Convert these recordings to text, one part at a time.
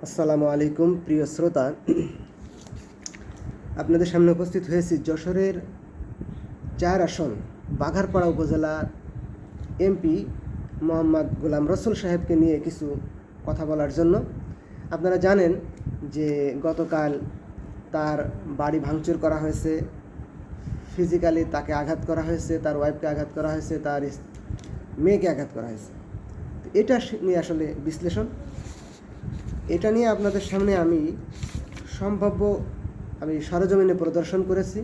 আসসালামু আলাইকুম প্রিয় শ্রোতা, আপনাদের সামনে উপস্থিত হয়েছি যশোরের 4 আসন বাঘারপাড়া উপজেলা এমপি মোহাম্মদ গোলাম রসুল সাহেবকে নিয়ে কিছু কথা বলার জন্য। আপনারা জানেন যে গতকাল তার বাড়ি ভাঙচুর করা হয়েছে, ফিজিক্যালি তাকে আঘাত করা হয়েছে, তার ওয়াইফকে আঘাত করা হয়েছে, তার মেয়েকে আঘাত করা হয়েছে। এটা নিয়ে আসলে বিশ্লেষণ, এটা নিয়ে আপনাদের সামনে আমি সরজমিনে প্রদর্শন করেছি।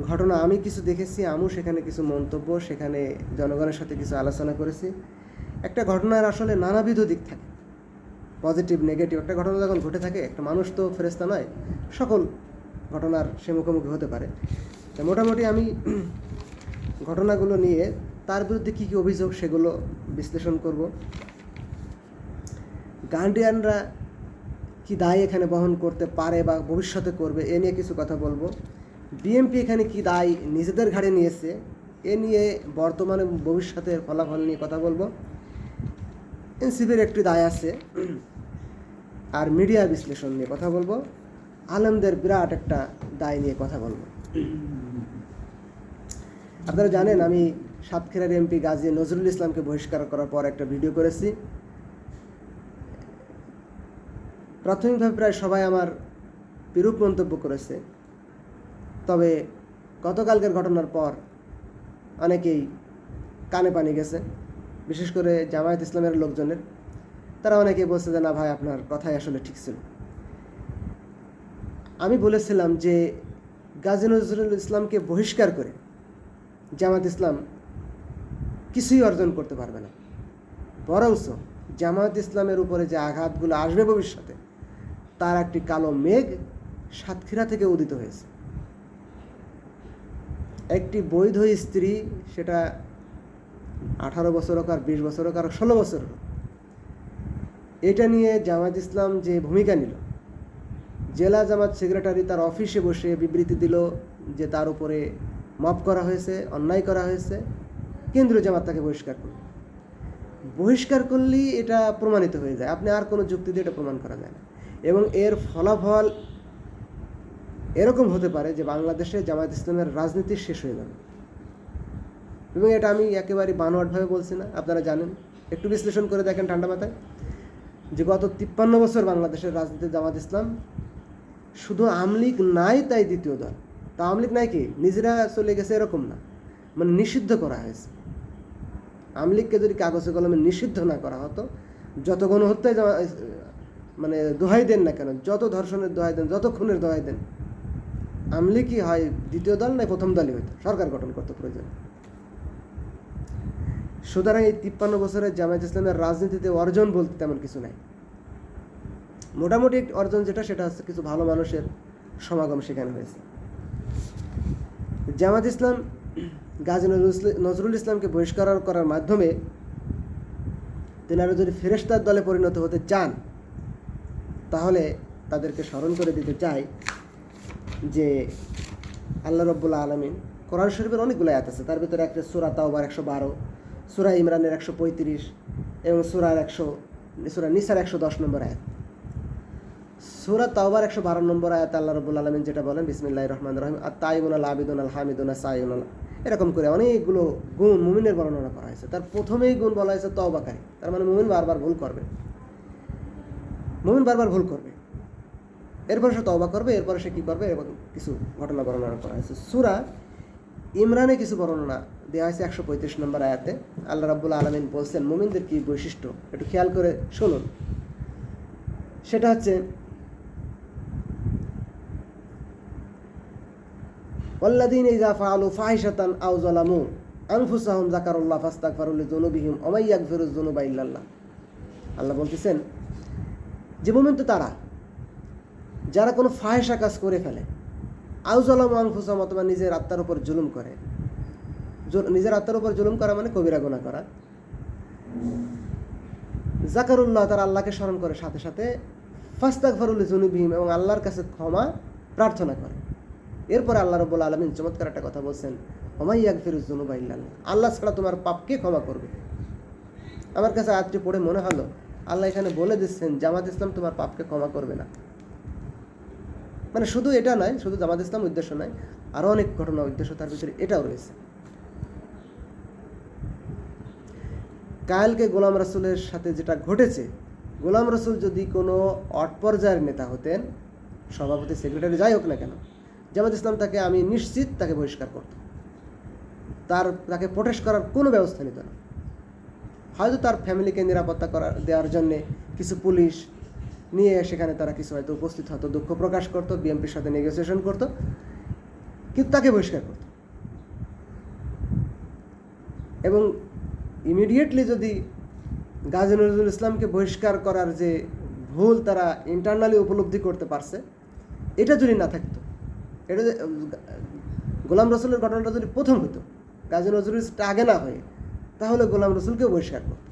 ঘটনা আমি কিছু দেখেছি, সেখানে কিছু মন্তব্য, সেখানে জনগণের সাথে কিছু আলোচনা করেছি। একটা ঘটনার আসলে নানাবিধ দিক থাকে, পজিটিভ নেগেটিভ। একটা ঘটনা যখন ঘটে থাকে, একটা মানুষ তো ফেরেশতা নয়, সকল ঘটনার সে মুখোমুখি হতে পারে। তা মোটামুটি আমি ঘটনাগুলো নিয়ে তার বিরুদ্ধে কী কী অভিযোগ সেগুলো বিশ্লেষণ করব। গার্ডিয়ানরা কি দায় এখানে বহন করতে পারে বা ভবিষ্যতে করবে, এ নিয়ে কিছু কথা বলবো। বিএমপি এখানে কি দায় নিজেদের ঘাড়ে নিয়েছে, এ নিয়ে বর্তমানে ভবিষ্যতের ফলাফল নিয়ে কথা বলবো। এনসিপির একটি দায় আছে, আর মিডিয়া বিশ্লেষণ নিয়ে কথা বলবো। আলেমদের বিরাট একটা দায় নিয়ে কথা বলবো। আপনারা জানেন আমি সাতক্ষীরার এমপি গাজী নজরুল ইসলামকে বহিষ্কার করার পর একটা ভিডিও করেছি। প্রাথমিকভাবে প্রায় সবাই আমার বিরূপ মন্তব্য করেছে, তবে গতকালকের ঘটনার পর অনেকেই কানে পানি গেছে, বিশেষ করে জামায়াত ইসলামের লোকজনের। তারা অনেকেই বলছে যে না ভাই, আপনার কথাই আসলে ঠিক ছিল। আমি বলেছিলাম যে গাজী নজরুল ইসলামকে বহিষ্কার করে জামায়াত ইসলাম কিছুই অর্জন করতে পারবে না, বরঞ্চ জামায়াত ইসলামের উপরে যে আঘাতগুলো আসবে ভবিষ্যতে, তার একটি কালো মেঘ সাতক্ষীরা থেকে উদিত হয়েছে। একটি বৈধ স্ত্রী, সেটা 18 বছর হোক আর 20 বছর হোক আর 16 বছর হোক, এটা নিয়ে জামায়াত ইসলাম যে ভূমিকা নিল, জেলা জামাত সেক্রেটারি তার অফিসে বসে বিবৃতি দিল যে তার উপরে মাপ করা হয়েছে, অন্যায় করা হয়েছে, কেন্দ্রীয় জামাত তাকে বহিষ্কার করলেই এটা প্রমাণিত হয়ে যায়। আপনি আর কোনো যুক্তি দিয়ে এটা প্রমাণ করা যায় না। এবং এর ফলাফল এরকম হতে পারে যে বাংলাদেশে জামায়াত ইসলামের রাজনীতি শেষ হয়ে যাবে। এবং এটা আমি একেবারে বানোয়াটভাবে বলছি না, আপনারা জানেন। একটু বিশ্লেষণ করে দেখেন ঠান্ডা মাথায়, যে গত 53 বছর বাংলাদেশের রাজনীতিতে জামায়াত ইসলাম শুধু আমলিগ নাই তাই দ্বিতীয় দল। তা আমলিগ নাই কি নিজেরা চলে গেছে এরকম না, মানে নিষিদ্ধ করা হয়েছে। আমলিগকে যদি কাগজে কলমে নিষিদ্ধ না করা হতো, যত গণহত্যায় মানে দোহাই দেন না কেন, যত ধর্ষণের দোহাই দেন, যত খুনের দোহাই দেন, আমলিগই হয় দ্বিতীয় দল, নয় প্রথম দলই হইতো, সরকার গঠন করতে প্রয়োজন। সুতরাং এই 53 বছরের জামায়াত ইসলামের রাজনীতিতে অর্জন বলতে তেমন কিছু নাই। মোটামুটি অর্জন যেটা, সেটা হচ্ছে কিছু ভালো মানুষের সমাগম সেখানে হয়েছে। জামায়াত ইসলাম গাজী নজরুল ইসলামকে বহিষ্কার করার মাধ্যমে তেনারা যদি ফেরেশতার দলে পরিণত হতে চান, তাহলে তাদেরকে স্মরণ করে দিতে চাই যে আল্লাহ রাব্বুল আলামিন কোরআন শরীফের অনেকগুলো আয়াত আছে, তার ভিতরে একটা সূরা তাওবার 112, সূরা ইমরানের 135 এবং সূরা নিসার 110 নম্বর আয়াত। সূরা তাওবার 112 নম্বর আয়াত আল্লাহ রাব্বুল আলামিন যেটা বলেন, বিসমিল্লাহির রহমানির রহিম, আত-তাইয়িবুনাল আবিদুনাল হামিদুনাস সাইয়ুনাল, এরকম করে অনেকগুলো গুণ মুমিনের বর্ণনা করা হয়েছে। তার প্রথমেই গুণ বলা হয়েছে তওবাকারী, তার মানে মুমিন বারবার ভুল করবে, এরপরে সে তওবা করবে, এরপরে সে কী করবে, এবং কিছু ঘটনা বর্ণনা করা হয়েছে। সূরা ইমরানে কিছু বর্ণনা দেওয়া হয়েছে 135 নম্বর আয়াতে। আল্লাহ রাব্বুল আলামিন বলছেন মুমিনদের কী বৈশিষ্ট্য, একটু খেয়াল করে শুনুন। সেটা হচ্ছে ওয়াল্লাযীনা ইযা ফাআলু ফাহিশাতান আও যালামু আনফুসাহুম যাকারুল্লাহ ফাস্তাগফিরু লিযুনুবিহিম ওয়া মান ইয়াগফিরুয যুনুবা ইল্লাল্লাহ। আল্লাহ বলতেছেন যে মুমিন তো তারা যারা কোনো ফাহিশা কাজ করে ফেলে, আও যালামু আনফুসাহুম, অথবা নিজের আত্মার উপর জুলুম করে। নিজের আত্মার উপর জুলুম করা মানে কবিরা গুনাহ করা। যাকারুল্লাহ, তারা আল্লাহকে স্মরণ করে, সাথে সাথে ফাস্তাগফিরু লিযুনুবিহিম, এবং আল্লাহর কাছে ক্ষমা প্রার্থনা করে। এরপরে আল্লাহ রাব্বুল আলামিন চমৎকার একটা কথা বলছেন, ওয়া মান ইয়াগফিরুয যুনুবা ইল্লাল্লাহ, আল্লাহ ছাড়া তোমার পাপকে ক্ষমা করবে। আমার কাছে আয়াতটি পড়ে মনে হলো আল্লাহ এখানে বলে দিচ্ছেন জামাত ইসলাম তোমার পাপকে ক্ষমা করবে না। মানে শুধু এটা নয়, শুধু জামাত ইসলাম উদ্দেশ্য নয়, আরও অনেক ঘটনা উদ্দেশ্য তার ভিতরে এটাও রয়েছে। কালকে গোলাম রসুলের সাথে যেটা ঘটেছে, গোলাম রসুল যদি কোনো অট পর্যায়ের নেতা হতেন, সভাপতি সেক্রেটারি যাই হোক না কেন, জামাত ইসলাম তাকে, আমি নিশ্চিত তাকে বহিষ্কার করত, তাকে প্রোটেস্ট করার কোনো ব্যবস্থা নিত না। হয়তো তার ফ্যামিলিকে নিরাপত্তা দেওয়ার জন্যে কিছু পুলিশ নিয়ে সেখানে তারা কিছু হয়তো উপস্থিত হতো, দুঃখ প্রকাশ করতো, বিএনপির সাথে নেগোসিয়েশন করতো, কিন্তু তাকে বহিষ্কার করত। এবং ইমিডিয়েটলি যদি গাজী নজরুল ইসলামকে বহিষ্কার করার যে ভুল তারা ইন্টারনালি উপলব্ধি করতে পারছে, এটা যদি না থাকতো, এটা গোলাম রসুলের ঘটনাটা যদি প্রথম হতো, গাজী নজরুল ইসলামটা আগে না হয়ে, তাহলে গোলাম রসুলকেও বহিষ্কার করত।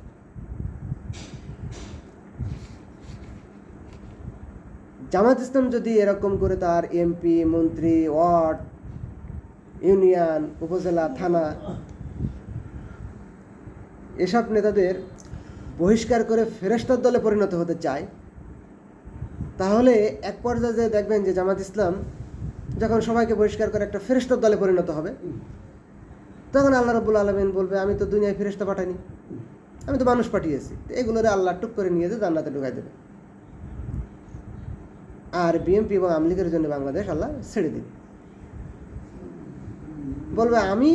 জামাত ইসলাম যদি এরকম করে তার এমপি, মন্ত্রী, ওয়ার্ড, ইউনিয়ন, উপজেলা, থানা এসব নেতাদের বহিষ্কার করে ফেরেশতার দলে পরিণত হতে চায়, তাহলে এক পর্যায়ে দেখবেন যে জামাত ইসলাম যখন সবাইকে বহিষ্কার করে একটা ফেরেশতার দলে পরিণত হবে, তখন আল্লাহ রাব্বুল আলামিন বলবে, আমি তো দুনিয়ায় ফেরেশতা পাঠাইনি, আমি তো মানুষ পাঠিয়েছি। এগুলোরে আল্লাহ টুক করে নিয়ে যে জান্নাতে ঢুকাই দেবে, আর বিএনপি এবং আওয়ামী লীগের জন্য বাংলাদেশ আল্লাহ ছেড়ে দেবে। বলবে আমি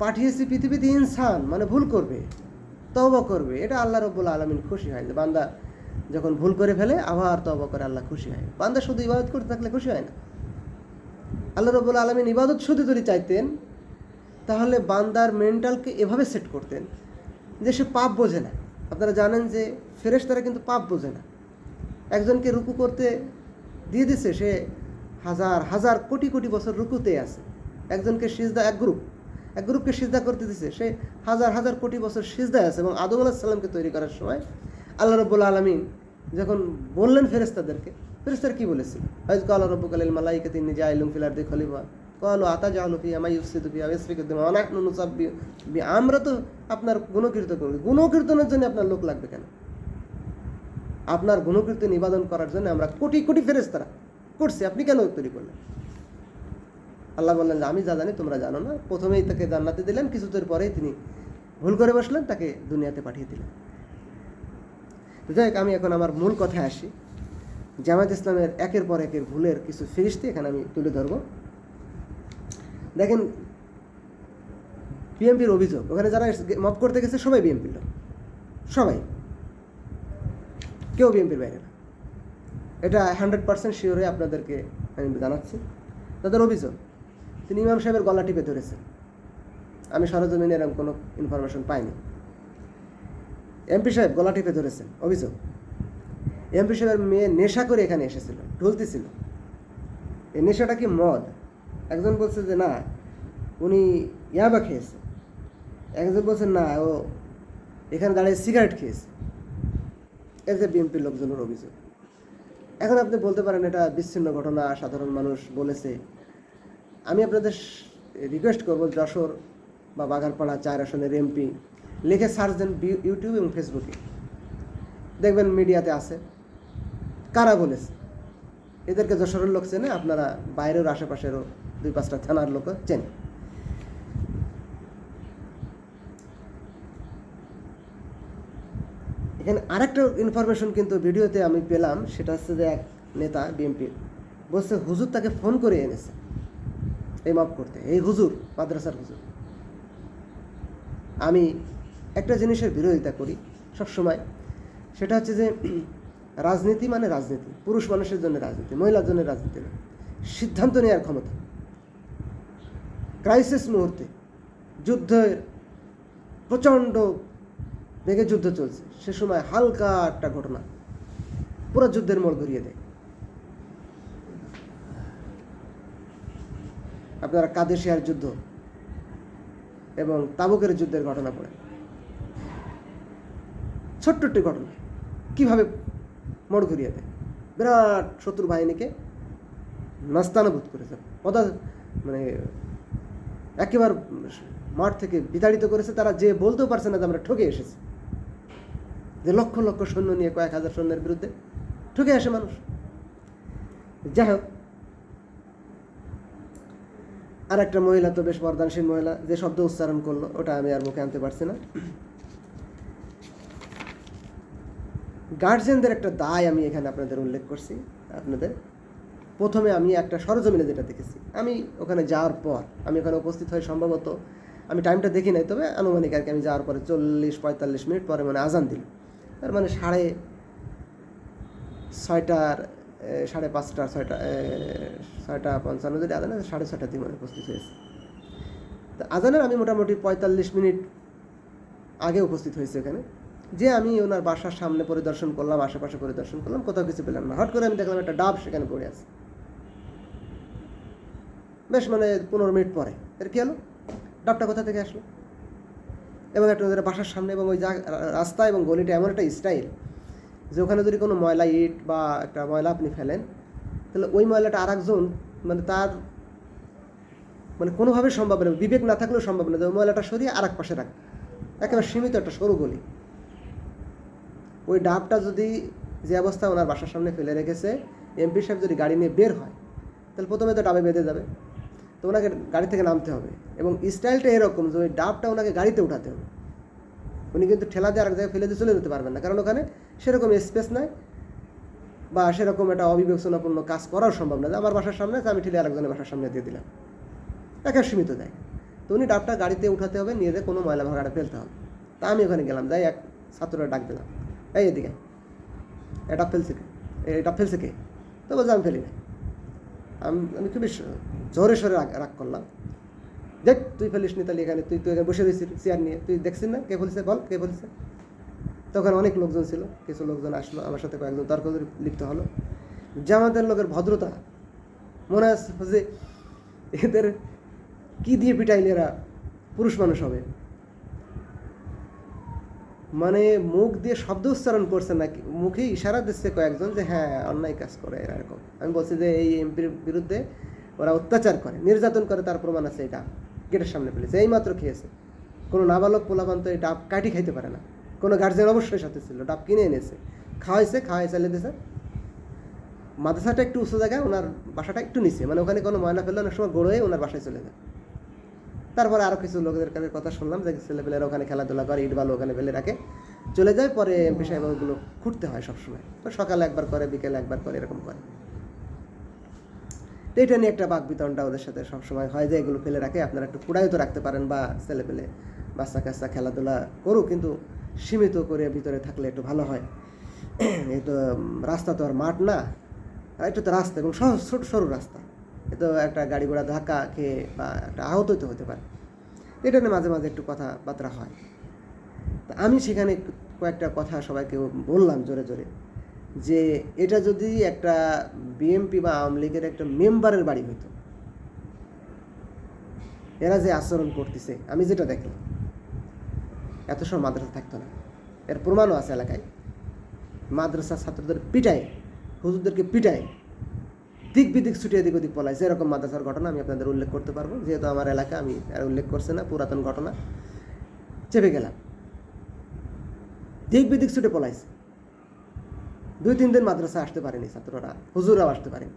পাঠিয়েছি পৃথিবীতে ইনসান, মানে ভুল করবে, তওবা করবে, এটা আল্লাহ রাব্বুল আলামিন খুশি হয়। বান্দা যখন ভুল করে ফেলে আবার তওবা করে, আল্লাহ খুশি হয়। বান্দা শুধু ইবাদত করতে থাকলে খুশি হয় না। আল্লাহ রাব্বুল আলামিন ইবাদত শুধু যদি চাইতেন, তাহলে বান্দার মেন্টালকে এভাবে সেট করতেন যে সে পাপ বোঝে না। আপনারা জানেন যে ফেরেশতারা কিন্তু পাপ বোঝে না। একজনকে রুকু করতে দিয়ে দিছে, সে হাজার হাজার কোটি কোটি বছর রুকুতে আছে। একজনকে সিজদা, এক গ্রুপকে সিজদা করতে দিছে, সে হাজার হাজার কোটি বছর সিজদায় আছে। এবং আদম আলাইহিস সালামকে তৈরি করার সময় আল্লাহ রাব্বুল আলামিন যখন বললেন ফেরেশতাদেরকে, ফেরেশতারা কি বলেছিল? ওয়াইজ ক্বালা রাব্বুকা লিল মালাইকাতি ইন্নী জাইলুন ফিল আরদি খলিফা ক্বালু আতাজআলু ফিহা মা ইউফসিদু ফিহা ওয়া ইয়াসফিকু দিমা ওয়া নাহনু নুসাব্বিহু আমরা তো আপনার গুণকীর্তন করি। গুণকীর্তনের জন্য আপনার লোক লাগবে কেন? আপনার গুণকীর্তন ইবাদত করার জন্য আমরা কোটি কোটি ফেরেশতারা করছি, আপনি কেন তৈরি করলেন? আল্লাহ বললেন যে আমি যা জানি তোমরা জানো না। প্রথমেই তাকে জান্নাতে দিলেন, কিছুদিন পরেই তিনি ভুল করে বসলেন, তাকে দুনিয়াতে পাঠিয়ে দিলেন। যাই হোক, আমি এখন আমার মূল কথায় আসি। জামায়াত ইসলামের একের পর একের ভুলের কিছু ফিরিস্তি এখানে আমি তুলে ধরব। দেখেন, বিএনপির অভিযোগ, ওখানে যারা মব করতে গেছে সবাই বিএনপির লোক, সবাই, কেউ বিএনপির বাইরে না। এটা 100% শিওর হয়ে আপনাদেরকে আমি জানাচ্ছি। তাদের অভিযোগ, তিনি ইমাম সাহেবের গলা টিপে ধরেছেন। আমি সরজমিনে এরকম কোনো ইনফরমেশন পাইনি। এমপি সাহেব গলা টিপে ধরেছেন, অভিযোগ। এমপি সাহেবের মেয়ে নেশা করে এখানে এসেছিল, ঢুলতেছিল। এই নেশাটা কি মদ? একজন বলছে যে না, উনি ইয়াবা খেয়েছে। একজন বলছে না, ও এখানে দাঁড়িয়ে সিগারেট খেয়েছে। এই যে বিএনপির লোকজনের অভিযোগ। এখন আপনি বলতে পারেন এটা বিচ্ছিন্ন ঘটনা, সাধারণ মানুষ বলেছে। আমি আপনাদের রিকোয়েস্ট করব, যশোর বা বাগানপাড়া 4 আসনের এমপি লিখে সার্চ দেন ইউটিউব এবং ফেসবুকে, দেখবেন মিডিয়াতে আছে কারা বলেছে। এদেরকে যশোরের লোক চেনে, আপনারা বাইরের আশেপাশেরও 2-5টা থানার লোক চেনে। এখানে আরেকটা ইনফরমেশন কিন্তু ভিডিওতে আমি পেলাম, সেটা হচ্ছে যে এক নেতা বিএনপির বলছে হুজুর তাকে ফোন করে এনেছে এই মাপ করতে। এই হুজুর মাদ্রাসার হুজুর। আমি একটা জিনিসের বিরোধিতা করি সবসময়, সেটা হচ্ছে যে রাজনীতি মানে রাজনীতি, পুরুষ মানুষের জন্য রাজনীতি, মহিলার জন্য রাজনীতি না। সিদ্ধান্ত নেওয়ার ক্ষমতা। ক্রাইসিস মুহূর্তে, যুদ্ধের প্রচণ্ড বেগে যুদ্ধ চলছে, সে সময় হালকা একটা ঘটনা পুরো যুদ্ধের মোড় ঘুরিয়ে দেয়। আপনারা কাদেশিয়ার যুদ্ধ এবং তাবুকের যুদ্ধের ঘটনা পড়ে, ছোট্ট একটি ঘটনা কিভাবে মোড় ঘুরিয়ে দেয়, বিরাট শত্রু বাহিনীকে নাস্তানাবুদ করেছে, মানে একেবারে মাঠ থেকে বিতাড়িত করেছে। তারা যে বলতেও পারছে না যে আমরা ঠকে এসেছি। যে লক্ষ লক্ষ সৈন্য নিয়ে কয়েক হাজার সৈন্যের বিরুদ্ধে ঠকে আসে মানুষ। যাই হোক, আর একটা মহিলা তো বেশ বর্ধনশীল মহিলা, যে শব্দ উচ্চারণ করলো ওটা আমি আর মুখে আনতে পারছি না। গার্জিয়ানদের একটা দায় আমি এখানে আপনাদের উল্লেখ করছি। আপনাদের প্রথমে আমি একটা সরজমিনে যেটা দেখেছি, আমি ওখানে যাওয়ার পর, আমি ওখানে উপস্থিত হয়ে সম্ভবত, আমি টাইমটা দেখি নাই, তবে আনুমানিক আর কি, আমি যাওয়ার পরে 40-45 মিনিট পরে মানে আজান দিল। তার মানে 6:30, 6:55 যদি আজান, 6:30 দিকে মানে উপস্থিত হয়েছে। তো আজানের আমি মোটামুটি 45 মিনিট আগে উপস্থিত হয়েছে এখানে। যে আমি ওনার বাসার সামনে পরিদর্শন করলাম, আশেপাশে পরিদর্শন করলাম, কোথাও কিছু পেলাম না। হট করে আমি দেখলাম একটা ডাব সেখানে পড়ে আছে, বেশ মানে 15 মিনিট পরে। এর কী হলো? ডাবটা কোথা থেকে আসলো? এবং একটা ওদের বাসার সামনে, এবং ওই রাস্তা এবং গলিটা এমন একটা স্টাইল যে ওখানে যদি কোনো ময়লা ইট বা একটা ময়লা আপনি ফেলেন, তাহলে ওই ময়লাটা আর একজন মানে তার মানে কোনোভাবে সম্ভব না, বিবেক না থাকলেও সম্ভব না যে ওই ময়লাটা সরিয়ে আর এক পাশে রাখ। একেবারে সীমিত একটা সরু গলি। ওই ডাবটা যদি যে অবস্থা ওনার বাসার সামনে ফেলে রেখেছে, এমপি সাহেব যদি গাড়ি নিয়ে বের হয়, তাহলে প্রথমে তো ডাবে বেঁধে যাবে, তো ওনাকে গাড়ি থেকে নামতে হবে। এবং স্টাইলটা এরকম যে ওই ডাবটা ওনাকে গাড়িতে উঠাতে হবে। উনি কিন্তু ঠেলা দিয়ে আরেক জায়গায় ফেলে দিয়ে চলে যেতে পারবেন না, কারণ ওখানে সেরকম স্পেস নাই বা সেরকম একটা অবিবেচনাপূর্ণ কাজ করাও সম্ভব না যে আমার বাসার সামনে আমি ঠেলে আরেকজনের বাসার সামনে দিয়ে দিলাম। একা সীমিত দেয়। তো উনি ডাবটা গাড়িতে উঠাতে হবে, নিয়ে যেয়ে কোনো ময়লা ভাগাড়ে ফেলতে হবে। তা আমি ওখানে গেলাম, যাই এক ছাত্ররা ডাক দিলাম, এই এদিকে, এটা ফেলছে কে? এটা ফেলছে কে? তো বলছে আমি ফেলি না। আমি খুবই জোরে সোরে রাগ করলাম, দেখ তুই ফেলিস নি, তাহলে এখানে তুই এখানে বসে রয়েছিস চেয়ার নিয়ে, তুই দেখছিস না কে বলছে? বল কে বলছে? তখন অনেক লোকজন ছিল, কিছু লোকজন আসলো, আমার সাথে কয়েকজন তর্ক লিপ্ত হলো। জামাতের লোকের ভদ্রতা, মনে আছে যে এদের কি দিয়ে পিটাইলে এরা পুরুষ মানুষ হবে। মানে মুখ দিয়ে শব্দ উচ্চারণ করছে নাকি, মুখে ইশারা দিচ্ছে কয়েকজন যে হ্যাঁ অন্যায় কাজ করে এরকম। আমি বলছি যে এই এমপির বিরুদ্ধে ওরা অত্যাচার করে, নির্যাতন করে, তার প্রমাণ আছে। এই ডাব গেটের সামনে ফেলেছে, এই মাত্র খেয়েছে। কোনো নাবালক পোলাপান তো এই ডাব কাটি খাইতে পারে না। কোনো গার্জেন অবশ্যই সাথে ছিল, ডাব কিনে এনেছে, খাওয়াই চালিয়ে দিয়েছে। মাদ্রাসাটা একটু উঁচু জায়গায়, ওনার বাসাটা একটু নিচে, মানে ওখানে কোনো ময়লা ফেললে অনেক সময় গড়ে ওনার বাসায় চলে যায়। তারপরে আরও কিছু লোকদের কাছে কথা শুনলাম যে ছেলেপেলেরা ওখানে খেলাধুলা করে, ইট বালু ওখানে ফেলে রাখে, চলে যায়। পরে এমপি সাহেব ওগুলো খুঁড়তে হয় সবসময়, সকালে একবার করে, বিকেলে একবার করে, এরকম করে। তো এটা নিয়ে একটা বাক বিতরণটা ওদের সাথে সবসময় হয় যে এগুলো ফেলে রাখে, আপনারা একটু কুড়াইও তো রাখতে পারেন, বা ছেলেপেলে বাচ্চা কাচ্চা খেলাধুলা করুক, কিন্তু সীমিত করে ভিতরে থাকলে একটু ভালো হয়। এই তো রাস্তা তো আর মাঠ না, এটা তো রাস্তা, এবং ছোট সরু রাস্তা, এ তো একটা গাড়ি ঘোড়া ধাক্কা খেয়ে বা একটা আহত তো হতে পারে। এটা নিয়ে মাঝে মাঝে একটু কথাবার্তা হয়। তা আমি সেখানে কয়েকটা কথা সবাইকে বললাম জোরে জোরে, যে এটা যদি একটা বিএমপি বা আওয়ামী লীগের একটা মেম্বারের বাড়ি হইতো, এরা যে আচরণ করতেছে, আমি যেটা দেখলাম, এত সময় মাদ্রাসা থাকতো না। এর প্রমাণও আছে এলাকায়। মাদ্রাসা ছাত্রদের পিটায়, হুজুরদেরকে পিটায়, দিক বিদিক ছুটিয়ে দিক ওদিক পলায়। যেরকম মাদ্রাসার ঘটনা আমি আপনাদের উল্লেখ করতে পারবো, যেহেতু আমার এলাকা, আমি আর উল্লেখ করছি না, পুরাতন ঘটনা, চেপে গেলাম। দিক বিদিক ছুটে পলাইছে। 2-3 দিন মাদ্রাসা আসতে পারেনি ছাত্ররা, হুজুররাও আসতে পারেনি।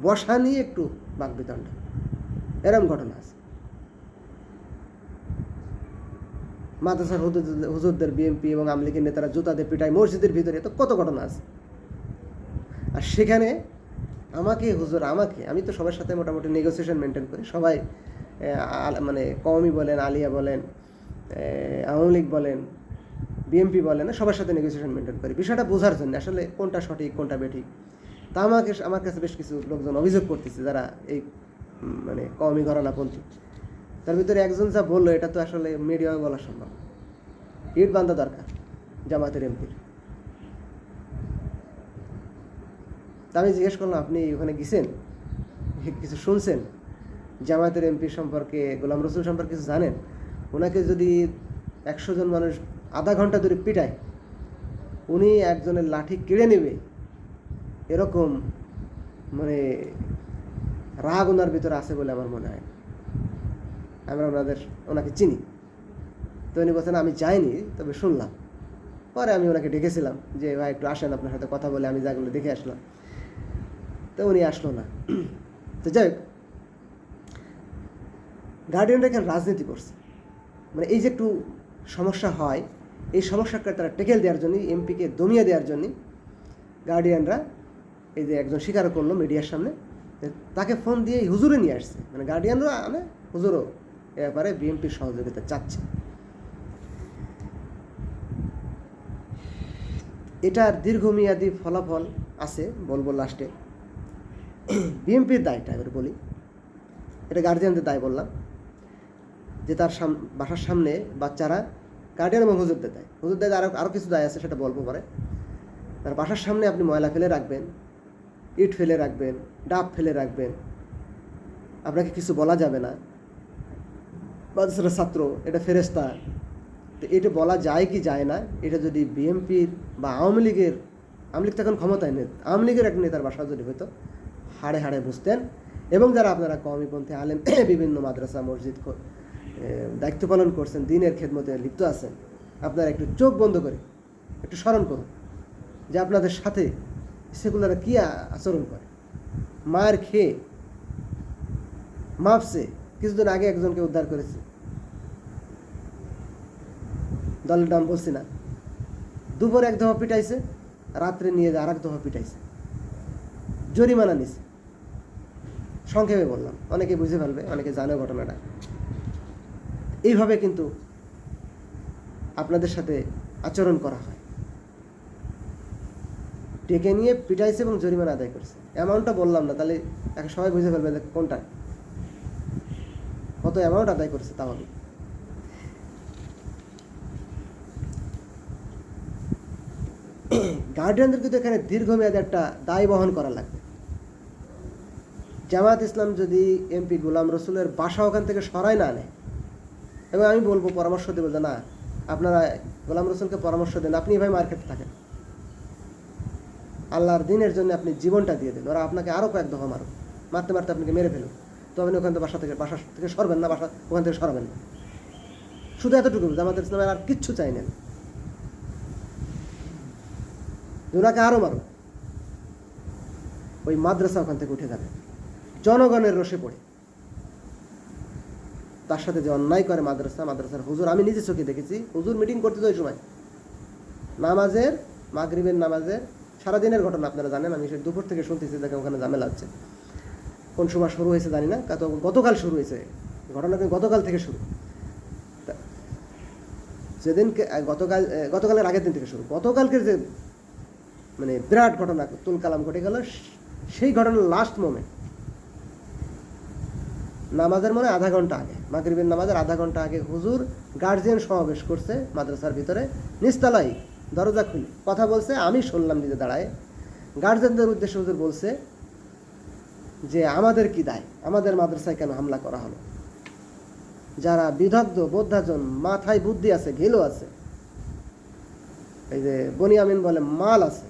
বসা নিয়ে একটু বাকবিতণ্ডা, এরকম ঘটনা আছে। মাদ্রাসার হুজুরদের বিএমপি এবং আওয়ামী লীগের নেতারা জুতাদের পিটায় মসজিদের ভিতরে, তো কত ঘটনা আছে। আর সেখানে আমি তো সবার সাথে মোটামুটি নেগোসিয়েশন মেনটেন করি। সবাই মানে কওমি বলেন, আলিয়া বলেন, আওয়ামী লীগ বলেন, বিএমপি বলেন, সবার সাথে নেগোসিয়েশন মেনটেন করি বিষয়টা বোঝার জন্য, আসলে কোনটা সঠিক কোনটা বেঠিক। তা আমার কাছে বেশ কিছু লোকজন অভিযোগ করতেছে যারা এই মানে কওমি ঘরানাপন্থী। তার ভিতরে একজন যা বললো, এটা তো আসলে মিডিয়ায় বলা সম্ভব। ইট বান্ধা দরকার জামাতের এমপির। তা আমি জিজ্ঞেস করলাম, আপনি ওখানে গেছেন, কিছু শুনছেন জামায়াতের এমপি সম্পর্কে, গোলাম রসুল সম্পর্কে কিছু জানেন? ওনাকে যদি 100 জন মানুষ আধা ঘন্টা ধরে পিটায়, উনি একজনের লাঠি কেড়ে নেবে, এরকম মানে রাগ ওনার ভিতরে আছে বলে আমার মনে হয়। আমরা ওনাকে চিনি। তো উনি বলছেন আমি যাইনি, তবে শুনলাম। পরে আমি ওনাকে ডেকেছিলাম যে ভাই একটু আসেন, আপনার সাথে কথা বলে আমি জায়গাগুলো দেখে আসলাম। তো উনি আসলো না। তো যাই হোক, গার্ডিয়ানরা এখানে রাজনীতি করছে, মানে এই যে একটু সমস্যা হয়, এই সমস্যাকে তারা টেকেল দেওয়ার জন্য, এমপিকে দমিয়ে দেওয়ার জন্য গার্ডিয়ানরা এই যে একজন স্বীকার করলো মিডিয়ার সামনে, তাকে ফোন দিয়ে হুজুরে নিয়ে আসছে, মানে গার্ডিয়ানরা মানে হুজুরও এ ব্যাপারে বিএনপির সহযোগিতা চাচ্ছে। এটার দীর্ঘমেয়াদী ফলাফল আছে, বলবো লাস্টে। বিএনপির দায়টা এবার বলি, এটা গার্জিয়ানদের দায় বললাম, যে তার বাসার সামনে বাচ্চারা, গার্ডিয়ান এবং হুজুরদের দায়, হুজুরদের আরও কিছু দায় আছে, সেটা বলবো পরে। তার বাসার সামনে আপনি ময়লা ফেলে রাখবেন, ইট ফেলে রাখবেন, ডাব ফেলে রাখবেন, আপনাকে কিছু বলা যাবে না, মাদ্রাসার ছাত্র, এটা ফেরেশতা। তো এটা বলা যায় কি যায় না, এটা যদি বিএনপির বা আওয়ামী লীগের, আওয়ামী লীগ তখন ক্ষমতায় নেই, আওয়ামী লীগের এক নেতার বাসা যদি হয়তো হাড়ে হাড়ে বুঝতেন। এবং যারা আপনারা কওমিপন্থী আলেম বিভিন্ন মাদ্রাসা মসজিদ দায়িত্ব পালন করছেন, দিনের খেদমতে লিপ্ত আছেন, আপনারা একটু চোখ বন্ধ করে একটু স্মরণ করুন যে আপনাদের সাথে সেগুলোরা কী আচরণ করে। মার খেয়ে মাপসে কিছুদিন আগে একজনকে উদ্ধার করেছে, দলের নাম বলছি না, দুপুরে এক দফা পিটাইছে, রাত্রে নিয়ে আর এক দফা পিটাইছে, জরিমানা নিছে। সংক্ষেপে বললাম, অনেকে বুঝে ফেলবে, অনেকে জানে ঘটনাটা। এইভাবে কিন্তু আপনাদের সাথে আচরণ করা হয়, ডেকে নিয়ে পিটাইছে এবং জরিমানা আদায় করেছে। অ্যামাউন্টটা বললাম না, তাহলে এখন সবাই বুঝে ফেলবে যে কোনটা, কত অ্যামাউন্ট আদায় করেছে। তাহলে গার্ডিয়ানদের কিন্তু এখানে দীর্ঘমেয়াদে একটা দায় বহন করা লাগবে। জামায়াত ইসলাম যদি এমপি গোলাম রসুলের বাসা ওখান থেকে সরাই না নেয়, এবং আমি বলবো, পরামর্শ দেবো যে না, আপনারা গোলাম রসুলকে পরামর্শ দেন, আপনি এভাবে মার্কেটে থাকেন, আল্লাহর দিনের জন্য আপনি জীবনটা দিয়ে দেন, ওরা আপনাকে আরও কয়েক দফা মারুক, মারতে মারতে আপনাকে মেরে ফেলুন, তো আপনি ওখান থেকে বাসা থেকে সরবেন না, ওখান থেকে সরাবেন না। শুধু এতটুকু, জামায়াত ইসলামের আর কিচ্ছু চাই না, ওনাকে আরও মারুক, ওই মাদ্রাসা ওখান থেকে উঠে যাবে। জনগণের রোষে পড়ে তার সাথে যে অন্যায় করে মাদ্রাসার হুজুর, আমি নিজে চোখে দেখেছি, হুজুর মিটিং করতে ওই সময় নামাজের, মাগরিবের নামাজের, সারাদিনের ঘটনা আপনারা জানেন, আমি সে দুপুর থেকে শুনতেছি দেখে ওখানে ঝামেলা হচ্ছে। কোন সময় শুরু হয়েছে জানি না, গতকাল শুরু হয়েছে ঘটনা, গতকাল থেকে শুরু, যেদিনকে গতকালের আগের দিন থেকে শুরু, গতকালকে যে মানে বিরাট ঘটনা তুল কালাম ঘটে গেল, সেই ঘটনার লাস্ট মোমেন্ট নামাজের মনে আধা ঘন্টা আগে, মাগরিবের নামাজের আধা ঘন্টা আগে হুজুর গার্জিয়ান সমাবেশ করছে মাদ্রাসার ভিতরে, নিচতলায় দরজা খুলে কথা বলছে, আমি শুনলাম নিজে দাঁড়ায়। গার্জিয়ানদের উদ্দেশ্যে হুজুর বলছে যে আমাদের কি দায়, আমাদের মাদ্রাসায় কেন হামলা করা হলো, যারা বিদগ্ধ বোদ্ধাজন, মাথায় বুদ্ধি আছে, ঘেলো আছে, এই যে বনিয়ামিন বলে মাল আছে,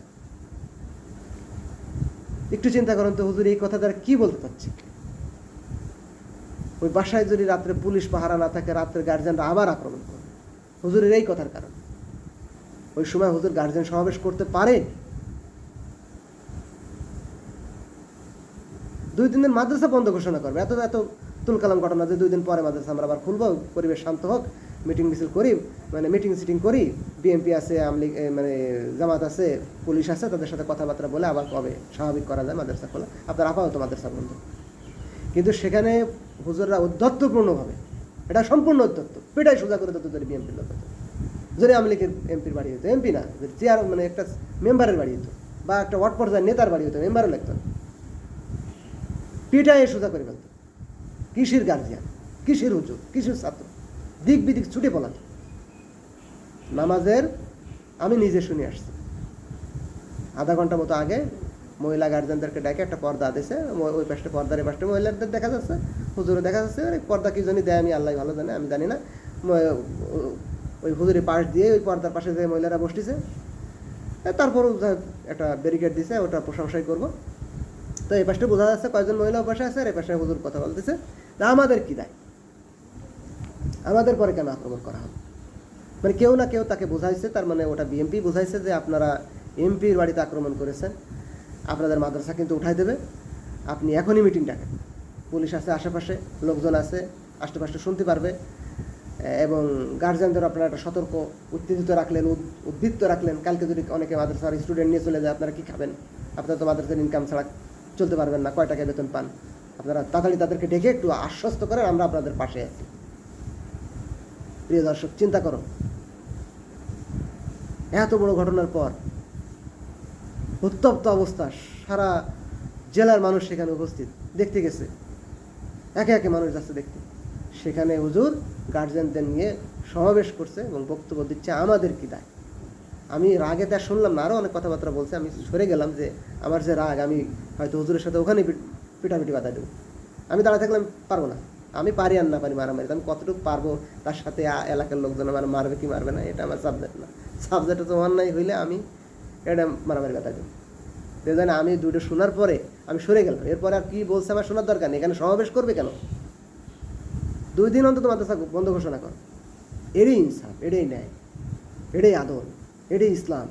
একটু চিন্তা করেন তো হুজুর এই কথা দ্বারা কি বলতে চাচ্ছে। ওই বাসায় যদি রাত্রে পুলিশ পাহারা না থাকে, রাত্রে গার্জিয়ানরা আবার আক্রমণ করবে হুজুরের এই কথার কারণে। ওই সময় হুজুর গার্জিয়ান সমাবেশ করতে পারে? 2 দিনের মাদ্রাসা বন্ধ ঘোষণা করবে, এত এত তুলকালাম ঘটনা যে 2 দিন পরে মাদ্রাসা আমরা আবার খুলবো, পরিবেশ শান্ত হোক, মিটিং মিছিল করি, মানে মিটিং সিটিং করি, বিএনপি আছে, আমলি মানে জামাত আছে, পুলিশ আছে, তাদের সাথে কথাবার্তা বলে আবার কবে স্বাভাবিক করা যায় মাদ্রাসা খোলা, আপনার আপাতত মাদ্রাসা বন্ধ। কিন্তু সেখানে হুজুররা উদ্ধত্তপূর্ণভাবে, এটা সম্পূর্ণ উদ্ধত্ত, পেটাই সোজা করে দিত যদি বিএনপির লোক হতো, যদি আওয়ামী লীগের এমপির বাড়ি হতো, এমপি না, চেয়ার মানে একটা মেম্বারের বাড়ি হতো, বা একটা ওয়ার্ড পর্যায়ের নেতার বাড়ি হতো, মেম্বারও লাগতো, পিটাই সোজা করে ফেলতো। কিসের গার্জিয়ান, কিসের হুজুর, কিসের ছাত্র, দিক বিদিক ছুটে পলাতো। নামাজের আমি নিজে শুনে আসছি, আধা ঘন্টা মতো আগে মহিলা গার্জিয়ানদেরকে ডেকে একটা পর্দা দিয়েছে, ওই পাশে পর্দার এই পাশে মহিলাদের দেখা যাচ্ছে, হুজুরে দেখা যাচ্ছে, পর্দা কি জানি দেয়, আমি আল্লাহ ভালো জানে, আমি জানি না। ওই হুজুরের পাশ দিয়ে ওই পর্দার পাশে যে মহিলারা বসতেছে, তারপরও একটা ব্যারিকেড দিছে, ওটা প্রশংসাই করবো। তো এই পাশটা বোঝা যাচ্ছে কয়েকজন মহিলা পাশে আছে, আর এই পাশে হুজুর কথা বলতেছে। তা আমাদের কি দায়, আমাদের পরে কেন আক্রমণ করা হবে? মানে কেউ না কেউ তাকে বোঝাইছে, তার মানে ওটা বিএমপি বোঝাইছে যে আপনারা এমপির বাড়িতে আক্রমণ করেছেন, আপনাদের মাদ্রাসা কিন্তু উঠাই দেবে, আপনি এখনই মিটিং ডাকেন। পুলিশ আছে আশেপাশে, লোকজন আছে আশেপাশে, শুনতে পারবে। এবং গার্জিয়ানদের আপনারা একটা সতর্ক উত্তেজিত রাখলেন, উদ্বৃত্ত রাখলেন। কালকে যদি অনেকে মাদ্রাসার স্টুডেন্ট নিয়ে চলে যায়, আপনারা কী খাবেন? আপনারা তো মাদ্রাসার ইনকাম ছাড়া চলতে পারবেন না, কয় টাকা বেতন পান? আপনারা তাড়াতাড়ি তাদেরকে ডেকে একটু আশ্বস্ত করেন, আমরা আপনাদের পাশে আছি। প্রিয় দর্শক, চিন্তা করো, এত বড় ঘটনার পর উত্তপ্ত অবস্থা, সারা জেলার মানুষ সেখানে উপস্থিত, দেখতে গেছে, একে একে মানুষ যাচ্ছে দেখতে। সেখানে হুজুর গার্জিয়ানদের নিয়ে সমাবেশ করছে এবং বক্তব্য দিচ্ছে, আমাদের কি দায়। আমি রাগে তা শুনলাম না, আরও অনেক কথাবার্তা বলছে। আমি সরে গেলাম যে আমার যে রাগ, আমি হয়তো হুজুরের সাথে ওখানে পিটাপিটি বাধা দেবো। আমি দাঁড়া থাকলাম, পারবো না। আমি পারি আর না পারি মারামারি, আমি কতটুকু পারবো তার সাথে এলাকার লোকজন আমার মারবে কি মারবে না, এটা আমার সাবজেক্ট না। সাবজেক্টে তো অন্যায় হইলে আমি এটা মারামারি বাধা দেবো। জানি আমি দুটো শোনার পরে আমি সরে গেলাম। এরপরে আর কি বলছে আমার শোনার দরকার নেই। এখানে সমাবেশ করবে কেন? 2 দিন অন্তত মাদ্রাসা বন্ধ ঘোষণা করো। এটাই ইনসাফ, এটাই ন্যায়, এটাই আদল, এটাই ইসলাম।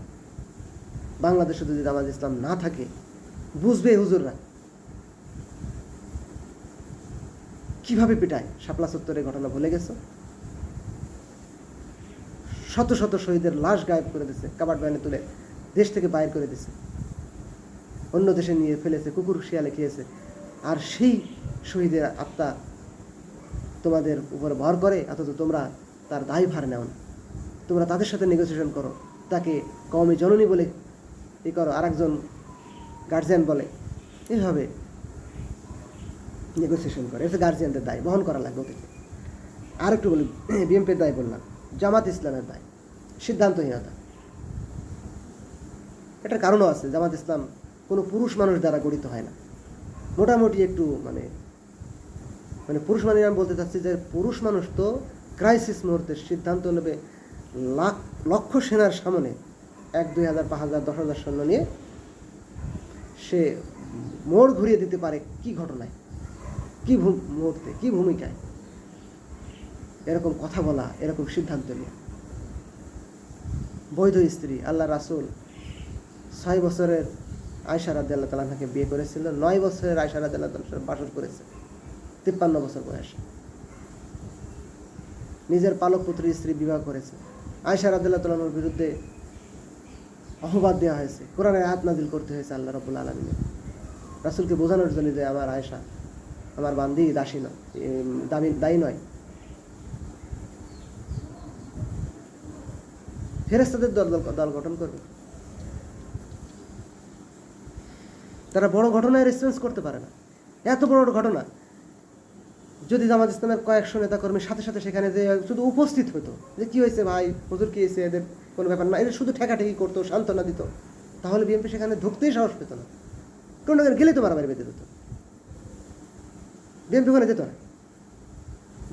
বাংলাদেশে যদি জামাত ইসলাম না থাকে, বুঝবে হুজুররা কিভাবে পিটায়। শাপলা চত্বরের ঘটনা ভুলে গেছো? শত শত শহীদের লাশ গায়েব করে দিছে, কাবাড ভ্যানে তুলে দেশ থেকে বাইর করে দিছে, অন্য দেশে নিয়ে ফেলেছে, কুকুর শিয়ালে খেয়েছে। আর সেই শহীদের আত্মা তোমাদের উপরে ভর করে, অথচ তোমরা তার দায় ভার নেও না। তোমরা তাদের সাথে নেগোসিয়েশন করো, তাকে কওমি জননী বলে ই করো, আরেকজন গার্জিয়ান বলে, এইভাবে নেগোসিয়েশন করে। এটা গার্জিয়ানদের দায় বহন করা লাগবে ওকে। আর একটু বলি, বিএনপির দায় বললাম, জামাত ইসলামের দায় সিদ্ধান্তহীনতা। এটার কারণও আছে। জামাত ইসলাম কোনো পুরুষ মানুষ দ্বারা গঠিত হয় না। মোটামুটি একটু মানে পুরুষ মানুষ, আমি বলতে চাচ্ছি যে পুরুষ মানুষ তো ক্রাইসিস মুহূর্তে সিদ্ধান্ত নেবে লক্ষ সেনার সামনে 1, 2,000, 5,000, 10,000 সৈন্য নিয়ে সে মোড় ঘুরিয়ে দিতে পারে কি ঘটনায়, কি মুহূর্তে, কি ভূমিকায়। এরকম কথা বলা, এরকম সিদ্ধান্ত নেওয়া। বৈধ স্ত্রী, আল্লাহ রাসূল 6 বছরের আয়েশা রাদিয়াল্লাহু তাআলা আনহাকে বিয়ে করেছিল, 9 বছরের আয়েশা রাদিয়াল্লাহু তাআলার সাথে বাসর করেছে 53 বছর বয়সে। নিজের পালক পুত্রের স্ত্রী বিবাহ করেছে। আয়েশা রাদিয়াল্লাহু তাআলার বিরুদ্ধে অপবাদ দেওয়া হয়েছে, কোরআনের আয়াত নাযিল করতে হয়েছে আল্লাহ রাব্বুল আলামিনের, রাসূলকে বোঝানোর জন্য যে আমার আয়েশা আমার বান্দি, দাসী নয়, দায়ী নয়। ফেরেশতাদের দল গঠন করবে। তারা বড় ঘটনায় রেসপন্স করতে পারে না। এত বড় ঘটনা যদি জামাত ইসলামের কয়েকশো নেতাকর্মী সাথে সাথে সেখানে যে শুধু উপস্থিত হতো, যে কী হয়েছে ভাই, হুজুর কী হয়েছে, এদের কোনো ব্যাপার না, এদের শুধু ঠেকাঠেকি করতো, সান্ত্বনা দিত, তাহলে বিএনপি সেখানে ঢুকতেই সাহস পেত না। কোন গেলে তো মারামারি বেঁধে দিত, বিএনপি ওখানে যেত না।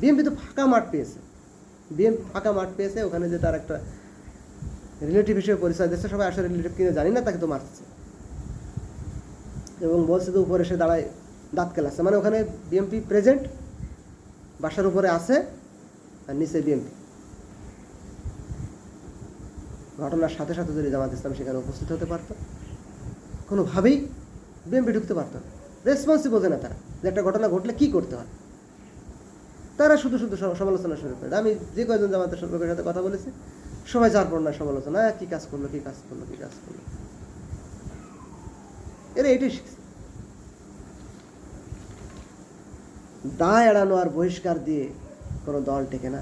বিএনপি তো ফাঁকা মাঠ পেয়েছে, বিএনপি ফাঁকা মাঠ পেয়েছে, ওখানে যে তার একটা রিলেটিভ হিসেবে পরিচয় দিচ্ছে, সবাই আসলে রিলেটিভ কিনে জানি না, তাকে তো মারছে এবং বলছে যে উপরে এসে দাঁড়ায় দাঁত কেলাচ্ছে। মানে ওখানে বিএনপি প্রেজেন্ট, বাসার উপরে আছে আর নিচে বিএনপি। ঘটনার সাথে সাথে যদি জামাত ইসলাম সেখানে উপস্থিত হতে পারত, কোনোভাবেই বিএনপি ঢুকতে পারত না। রেসপন্সিবল বোঝে না তারা, যে একটা ঘটনা ঘটলে কী করতে হয়। তারা শুধু শুধু সমালোচনা শুরু করে। আমি যে কয়েকজন জামাতের লোকের সাথে কথা বলেছি, সবাই যার পর না সমালোচনা, কী কাজ করলো, কী কাজ করলো, কী কাজ করলো। এরা এটাই শিখছে। দায় এড়ানো আর বহিষ্কার দিয়ে কোনো দল টেকে না,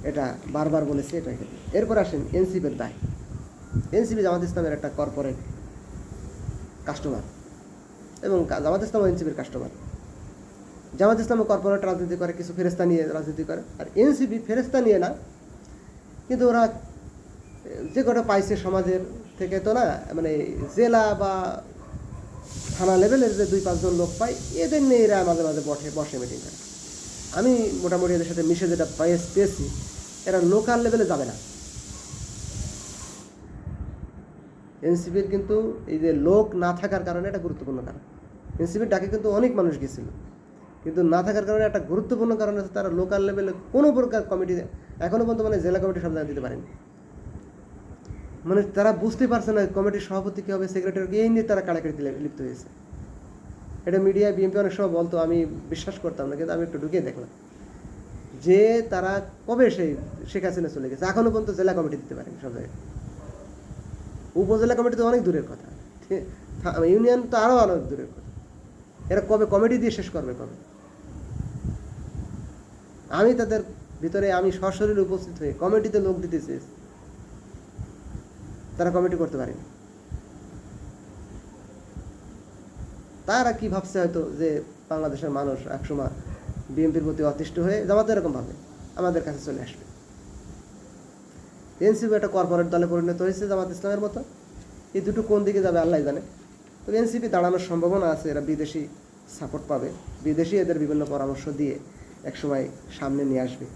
এটা বারবার বলেছি। এটা এরপর আসেন এনসিপির দায়। এনসিপি জামাত ইসলামের একটা কর্পোরেট কাস্টমার এবং জামাত ইসলাম এনসিপির কাস্টমার। জামাত ইসলামও কর্পোরেট রাজনীতি করে, কিছু ফেরেস্তা নিয়ে রাজনীতি করে, আর এনসিপি ফেরেস্তা নিয়ে না, কিন্তু ওরা যে কটা পাইছে সমাজের থেকে তো না, মানে জেলা বা থানা লেভেলের যে 2-5 জন লোক পাই, এদের নিয়ে এরা মাঝে মাঝে বসে মিটিং করে। আমি মোটামুটি এদের সাথে মিশে যেটা পেয়েছি, এরা লোকাল লেভেলে যাবে না। এনসিপির কিন্তু এই যে লোক না থাকার কারণে একটা গুরুত্বপূর্ণ কারণ, এনসিপির ডাকে কিন্তু অনেক মানুষ গেছিল, কিন্তু না থাকার কারণে একটা গুরুত্বপূর্ণ কারণ হচ্ছে তারা লোকাল লেভেলে কোনো প্রকার কমিটি এখনও পর্যন্ত মানে জেলা কমিটি সব জায়গায় দিতে পারেনি। মানে তারা বুঝতে পারছে না কমিটির সভাপতি কী হবে, সেক্রেটারি এই নিয়ে তারা কাড়াকাড়িতে লিপ্ত হয়েছে। এটা মিডিয়া বিএনপি অনেক সময় বলতো, আমি বিশ্বাস করতাম না, কিন্তু আমি একটু ঢুকিয়ে দেখলাম যে তারা কবে সেই শেখ হাসিনা চলে গেছে, এখনও পর্যন্ত জেলা কমিটি দিতে পারেনি সব জায়গায়। উপজেলা কমিটি তো অনেক দূরের কথা, ইউনিয়ন তো আরও অনেক দূরের কথা। এরা কবে কমিটি দিয়ে শেষ করবে কবে? আমি তাদের ভিতরে আমি সশরীরে উপস্থিত হয়ে কমিটিতে লোক দিতে চেয়েছি, তারা কমিটি করতে পারেনি। তারা কি ভাবছে হয়তো যে বাংলাদেশের মানুষ একসময় বিএনপির প্রতি অতিষ্ঠ হয়ে জামাত এরকম ভাবে আমাদের কাছে চলে আসবে। এনসিপি একটা কর্পোরেট দলে পরিণত হয়েছে জামাত ইসলামের মতো। এই দুটো কোন দিকে যাবে আল্লাহ জানে। তবে এনসিপি দাঁড়ানোর সম্ভাবনা আছে, এরা বিদেশি সাপোর্ট পাবে, বিদেশি এদের বিভিন্ন পরামর্শ দিয়ে একসময় সামনে নিয়ে আসবে।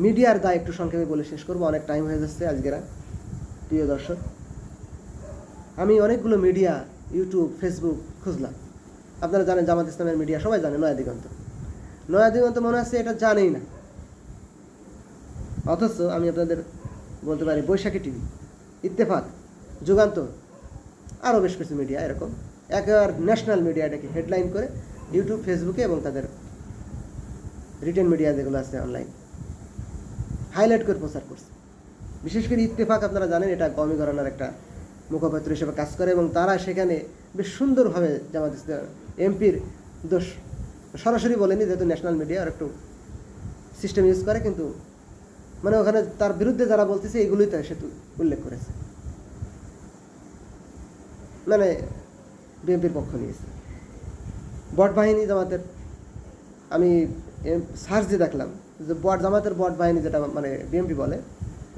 মিডিয়ার দায় একটু সংক্ষেপে বলে শেষ করবো, অনেক টাইম হয়ে যাচ্ছে আজকেরা। প্রিয় দর্শক, আমি অনেকগুলো মিডিয়া ইউটিউব ফেসবুক খুঁজলাম। আপনারা জানেন জামাত ইসলামের মিডিয়া সবাই জানে, নয়া দিগন্ত। নয়া দিগন্ত মনে হচ্ছে এটা জানেই না, অথচ আমি আপনাদের বলতে পারি বৈশাখী টিভি, ইত্তেফাক, যুগান্তর, আরও বেশ কিছু মিডিয়া এরকম একেবারে ন্যাশনাল মিডিয়া এটাকে হেডলাইন করে ইউটিউব ফেসবুকে এবং তাদের রিটেন মিডিয়া যেগুলো আছে অনলাইন হাইলাইট করে প্রচার করছে। বিশেষ করে ইত্তেফাক আপনারা জানেন এটা কওমি ঘরানার একটা মুখপাত্র হিসেবে কাজ করে, এবং তারা সেখানে বেশ সুন্দরভাবে জামাত ইসলাম এমপির দোষ সরাসরি বলেনি, যেহেতু ন্যাশনাল মিডিয়া আর একটু সিস্টেম ইউজ করে, কিন্তু মানে ওখানে তার বিরুদ্ধে যারা বলতেছে এগুলোই তার সেতু উল্লেখ করেছে, মানে বিএনপির পক্ষ নিয়েছে। বট বাহিনী জামাতের আমি সার্চ দিয়ে দেখলাম যে জামাতের বট বাহিনী, যেটা মানে বিএনপি বলে,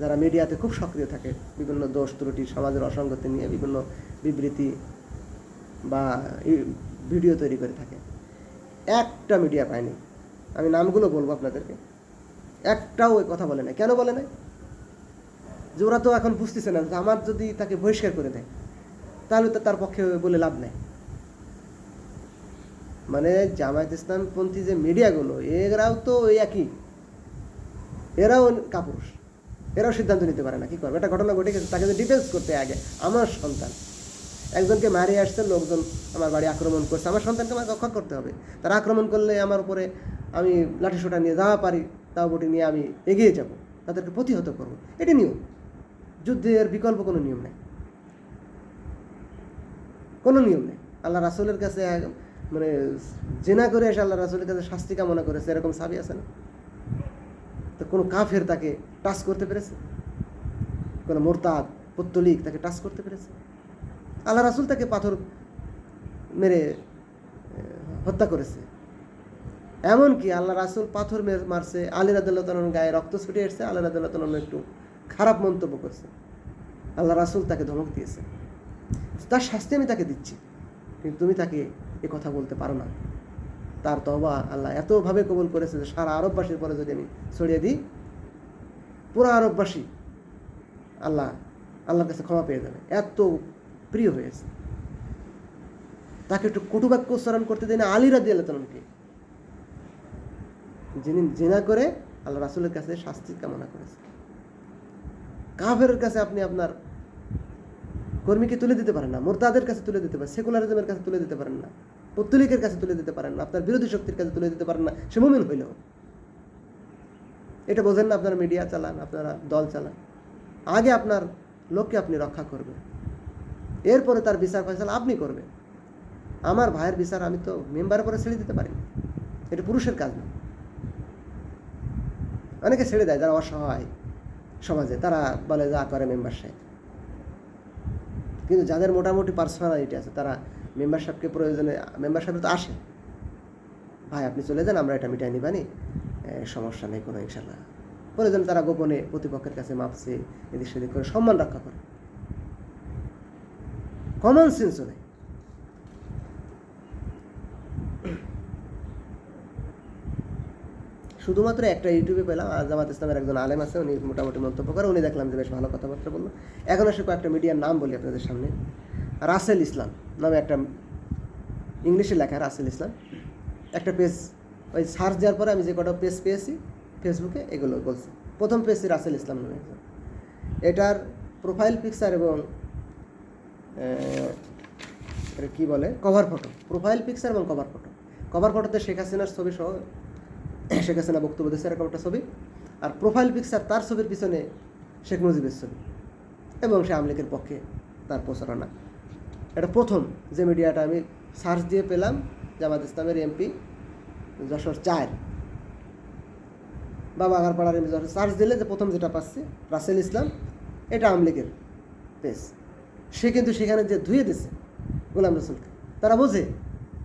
যারা মিডিয়াতে খুব সক্রিয় থাকে, বিভিন্ন দোষ ত্রুটি সমাজের অসঙ্গতি নিয়ে বিভিন্ন বিবৃতি বা ভিডিও তৈরি করে থাকে, একটা মিডিয়া পায়নি। আমি নামগুলো বলবো আপনাদেরকে, একটাও ওই কথা বলে নাই। কেন বলে নাই? যে ওরা তো এখন বুঝতেছে না, আমার যদি তাকে বহিষ্কার করে দেয় তাহলে তো তার পক্ষে বলে লাভ নেই। মানে জামায়াত ইসলামপন্থী যে মিডিয়াগুলো, এরাও তো ওই একই, এরাও কাপুরুষ, এরাও সিদ্ধান্ত নিতে পারে না কি করবে। একটা ঘটনা ঘটে গেছে, তাকে ডিফেন্স করতে আগে আমার সন্তান একজনকে মারিয়ে আসছে, লোকজন আমার বাড়ি আক্রমণ করছে, আমার সন্তানকে আমার রক্ষা করতে হবে। তারা আক্রমণ করলে আমার উপরে আমি লাঠিসোঁটা নিয়ে যাওয়া পারি, তাও বটি নিয়ে আমি এগিয়ে যাব, তাদেরকে প্রতিহত করব। এটি নিয়ম, যুদ্ধের বিকল্প কোনো নিয়ম নেই, কোনো নিয়ম নেই। আল্লাহ রাসূলের কাছে মানে জেনা করে এসে আল্লাহ রাসূলের কাছে শাস্তি কামনা করেছে, এরকম সাবি আছে না? তো কোনো কাফের তাকে টাচ করতে পেরেছে? কোনো মোরতাদ পত্তলিক তাকে টাচ করতে পেরেছে? আল্লাহ রাসূল তাকে পাথর মেরে হত্যা করেছে। এমনকি আল্লাহ রাসূল পাথর মারছে, আলী রাদিয়াল্লাহু তাআলার গায়ে রক্ত ছুটে এসেছে, আলী রাদিয়াল্লাহু তাআলা একটু খারাপ মন্তব্য করছে, আল্লাহ রাসূল তাকে ধমক দিয়েছে, তার শাস্তি আমি তাকে দিচ্ছি, কিন্তু তুমি তাকে এ কথা বলতে পারো না। তার তওবা আল্লাহ এতভাবে কবুল করেছে যে সারা আরববাসীর পরে যদি আমি ছড়িয়ে দিই, পুরো আরববাসী আল্লাহর কাছে ক্ষমা পেয়ে যাবে, এত প্রিয় হয়েছে। তাকে একটু কটুবাক্য উচ্চারণ করতে দেয় না আলী রাদিয়াল্লাহু তাআলাকে, যিনি জিনা করে আল্লাহ রাসূলের কাছে শাস্তি কামনা করেছে। কাফেরের কাছে আপনি আপনার কর্মীকে তুলে দিতে পারেন না, মুরতাদের কাছে তুলে দিতে পারেন, সেকুলারিজমের কাছে তুলে দিতে পারেন না, পত্তলিকের কাছে তুলে দিতে পারেন না, আপনার বিরোধী শক্তির কাছে তুলে দিতে পারেন না, সে মুমিন হইলেও। এটা বোঝেন না? আপনারা মিডিয়া চালান, আপনারা দল চালান, আগে আপনার লোককে আপনি রক্ষা করবেন, এরপরে তার বিচার ফয়সালা আপনি করবেন। আমার ভাইয়ের বিচার আমি তো মেম্বারের পরে ছেড়ে দিতে পারি না, এটা পুরুষের কাজ না। অনেকে ছেড়ে দেয়, যারা অসহায় সমাজে, তারা বলে যা করে মেম্বার সাহেব। কিন্তু যাদের মোটামুটি পার্সোনালিটি আছে, তারা মেম্বার সাহেবকে প্রয়োজনে, মেম্বার সাহেব তো আসে, ভাই আপনি চলে যান, আমরা এটা মিটাই নিবানি, সমস্যা নেই কোনো, ইনশাল্লাহ। প্রয়োজন তারা গোপনে প্রতিপক্ষের কাছে মাপছে, এদিক সেদিক করে সম্মান রক্ষা করে, কমন সেন্সও নেই। শুধুমাত্র একটা ইউটিউবে পেলাম, জামাত ইসলামের একজন আলেম আছে, উনি মোটামুটি মন্তব্য করে, উনি দেখলাম যে বেশ ভালো কথাবার্তা বললো। এখন আসে কয়েকটা মিডিয়ার নাম বলি আপনাদের সামনে। রাসেল ইসলাম নামে একটা, ইংলিশে লেখা রাসেল ইসলাম, একটা পেজ ওই সার্চ দেওয়ার পরে আমি যে কটা পেজ পেয়েছি ফেসবুকে এগুলো বলছি। প্রথম পেজটি রাসেল ইসলাম নামে একজন, এটার প্রোফাইল পিকচার এবং এটা কী বলে কভার ফটো, প্রোফাইল পিকচার এবং কভার ফটোতে শেখ হাসিনার ছবি সহ শেখ হাসিনা বক্তব্য দিচ্ছে এরকম একটা ছবি, আর প্রোফাইল পিকচার তার ছবির পিছনে শেখ মুজিবের ছবি এবং সে আওয়ামী লীগের পক্ষে তার প্রচারণা। এটা প্রথম যে মিডিয়াটা আমি সার্চ দিয়ে পেলাম, জামাত ইসলামের এমপি যশোর 4 বা বাগারপাড়ার এমপি যশোর, সার্চ দিলে যে প্রথম যেটা পাচ্ছি রাসেল ইসলাম, এটা আওয়ামী লীগের পেজ। সে কিন্তু সেখানে যে ধুয়ে দিচ্ছে গোলাম রসুলকে, তারা বোঝে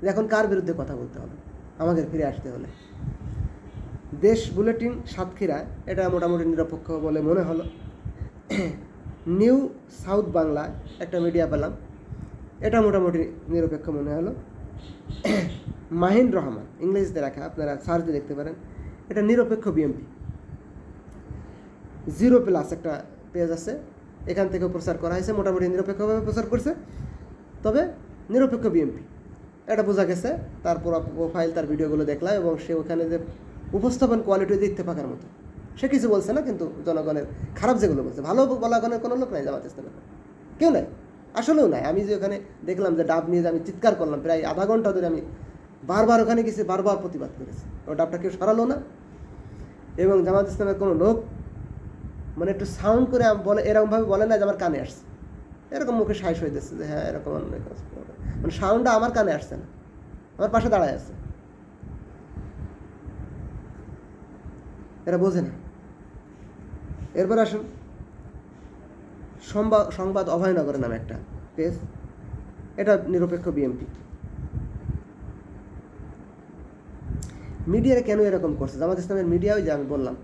যে এখন কার বিরুদ্ধে কথা বলতে হবে, আমাদের ফিরে আসতে হলে। দেশ বুলেটিন সাতক্ষীরা, এটা মোটামুটি নিরপেক্ষ বলে মনে হলো। নিউ সাউথ বাংলা একটা মিডিয়া পেলাম, এটা মোটামুটি নিরপেক্ষ মনে হলো। মাহিন রহমান, ইংরেজিতে রাখা, আপনারা সার্চ দিয়ে দেখতে পারেন, এটা নিরপেক্ষ বিএমপি। 0+ একটা পেজ আছে, এখান থেকেও প্রচার করা হয়েছে, মোটামুটি নিরপেক্ষভাবে প্রচার করছে, তবে নিরপেক্ষ বিএমপি এটা বোঝা গেছে। তার প্রোফাইল, তার ভিডিওগুলো দেখলাম এবং সে ওখানে যে উপস্থাপন কোয়ালিটি দেখতে পাকার মতো, সে কিছু বলছে না, কিন্তু জনগণের খারাপ যেগুলো বলছে, ভালো বলা গণের কোনো লোক নাই জামাত ইসলামের, কেউ নাই, আসলেও নাই। আমি যে ওখানে দেখলাম যে ডাব নিয়ে যে আমি চিৎকার করলাম, প্রায় আধা ঘন্টা ধরে আমি বারবার ওখানে গেছি, বারবার প্রতিবাদ করেছি, ওই ডাবটা কেউ সরালো না। এবং জামাত ইসলামের কোনো লোক মানে একটু সাউন্ড করে বলে, এরকমভাবে বলে না যে আমার কানে আসছে, এরকম মুখে সাইজ হয়ে যাচ্ছে যে হ্যাঁ এরকম, মানে সাউন্ডটা আমার কানে আসছে না, আমার পাশে দাঁড়ায় আছে, এরা বোঝে না। এরপর আসুন সংবাদ অভয়নগর নামে একটা পেজ, এটা নিরপেক্ষ বিএমপি। মিডিয়ারে কেন এরকম করছে জামাত ইসলামের মিডিয়াও, যে আমি বললাম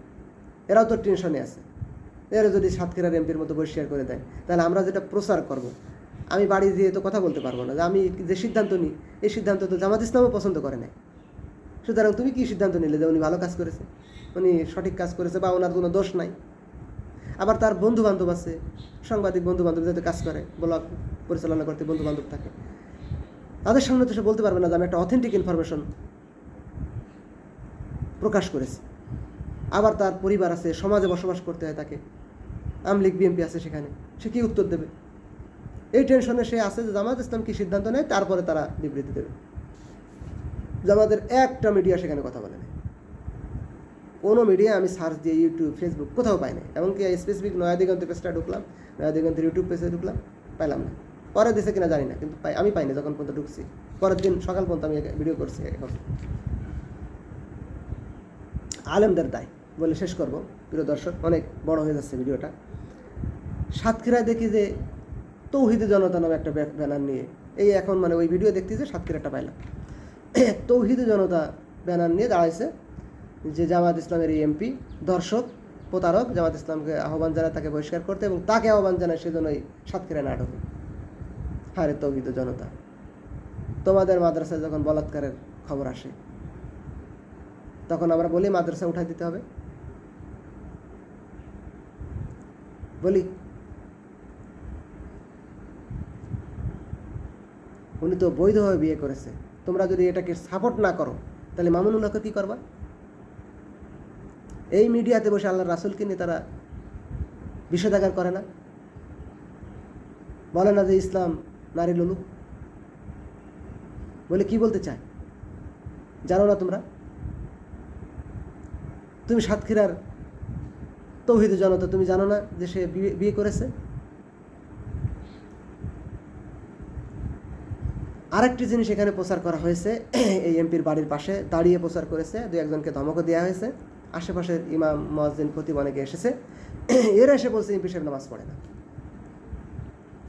এরাও তো টেনশনে আছে, এরা যদি সাতক্ষীরার এমপির মতো বহিষ্কার করে দেয়, তাহলে আমরা যেটা প্রচার করব, আমি বাড়ি দিয়ে তো কথা বলতে পারবো না যে আমি যে সিদ্ধান্ত নিই, এই সিদ্ধান্ত তো জামাত ইসলামও পছন্দ করে নাই। সুতরাং তুমি কি সিদ্ধান্ত নিলে যে উনি ভালো কাজ করেছে, উনি সঠিক কাজ করেছে, বা ওনার কোনো দোষ নাই? আবার তার বন্ধু বান্ধব আছে, সাংবাদিক বন্ধু বান্ধব যাতে কাজ করে, ব্লগ পরিচালনা করতে বন্ধু বান্ধব থাকে, তাদের সামনে তো সে বলতে পারবে না যে আমি একটা অথেন্টিক ইনফরমেশন প্রকাশ করেছি। আবার তার পরিবার আছে, সমাজে বসবাস করতে হয় তাকে, আওয়ামী লীগ বিএনপি আছে সেখানে, সে কি উত্তর দেবে? এই টেনশনে সে আছে যে জামাত ইসলাম কি সিদ্ধান্ত নেয়, তারপরে তারা বিবৃতি দেবে। জামাতের একটা মিডিয়া সেখানে কথা বলে না, কোনো মিডিয়া আমি সার্চ দিয়ে ইউটিউব, ফেসবুক কোথাও পাই না। এমনকি স্পেসিফিক নয়া দিগন্তের পেজটা ঢুকলাম, নয়া দিগন্তের ইউটিউব পেজে ঢুকলাম, পাইলাম না। পরে দিয়েছে কিনা জানি না, কিন্তু আমি পাইনি যখন পর্যন্ত ঢুকছি। পরের দিন সকাল পর্যন্ত আমি ভিডিও করছি। এখন আলেমদের দায় বলে শেষ করব। প্রিয় দর্শক, অনেক বড় হয়ে যাচ্ছে ভিডিওটা। সাতক্ষীরায় দেখি যে তৌহিদে জনতা নামে একটা ব্যানার নিয়ে, এই এখন মানে ওই ভিডিও দেখতেছে, সাতক্ষীরাটা পাইলাম, তৌহিদে জনতা ব্যানার নিয়ে দাঁড়াইছে যে জামাত ইসলামের এই এমপি দর্শক, প্রতারক, জামাত ইসলামকে আহ্বান জানায় তাকে বহিষ্কার করতে, এবং তাকে আহ্বান জানায় সেজন্যই সাতক্ষীরায় না ঢোকে। হারে তৌহিদে জনতা, তোমাদের মাদ্রাসায় যখন বলাৎকারের খবর আসে তখন আমরা বলি মাদ্রাসা উঠাই দিতে হবে, বলি উনি তো বৈধভাবে বিয়ে করেছে, তোমরা যদি এটাকে সাপোর্ট না করো তাহলে মামুনুল্লাহকে কী করবা? এই মিডিয়াতে বসে আল্লাহ রাসূলকে নিয়ে তারা বিষেধাগার করে না, বলে না যে ইসলাম নারী লোলুপ, বলে কি বলতে চায় জানো না তোমরা? তুমি সাতক্ষীরার তৌহিদে জনতা, তুমি জানো না যে সে বিয়ে করেছে? আরেকটি জিনিস এখানে প্রচার করা হয়েছে, এই এমপির বাড়ির পাশে দাঁড়িয়ে প্রচার করেছে, দু একজনকে ধমকও দেওয়া হয়েছে, আশেপাশের ইমাম মুয়াজ্জিন খতিব অনেকে এসেছে, এরা এসে বলছে এমপি সাহেব নামাজ পড়ে না।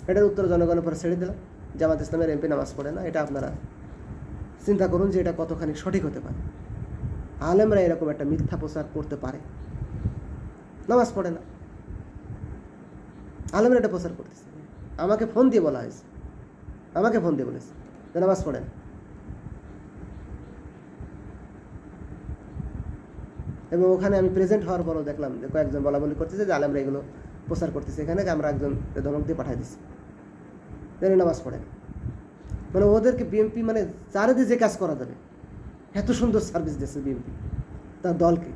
এটার উত্তর জনগণের উপর ছেড়ে দিলাম, জামাত ইসলামের এমপি নামাজ পড়ে না, এটা আপনারা চিন্তা করুন যে এটা কতখানি সঠিক হতে পারে। আলেমরা এরকম একটা মিথ্যা প্রচার করতে পারে? নামাজ পড়ে না, আলেমরা এটা প্রচার করতেছে। আমাকে ফোন দিয়ে বলা হয়েছে, আমাকে ফোন দিয়ে বলেছে যে নামাজ পড়ে না, এবং ওখানে আমি প্রেজেন্ট হওয়ার পরও দেখলাম যে কয়েকজন বলা বলি করতেছে যে আলেমরা এগুলো প্রচার করতেছে, এখানে আমরা একজন ধমক দিয়ে পাঠাই দিচ্ছি, নামাজ পড়ে না। মানে ওদেরকে বিএনপি মানে চারিদিকে যে কাজ করা যাবে এত সুন্দর সার্ভিস দিয়েছে বিএনপি তার দলকে।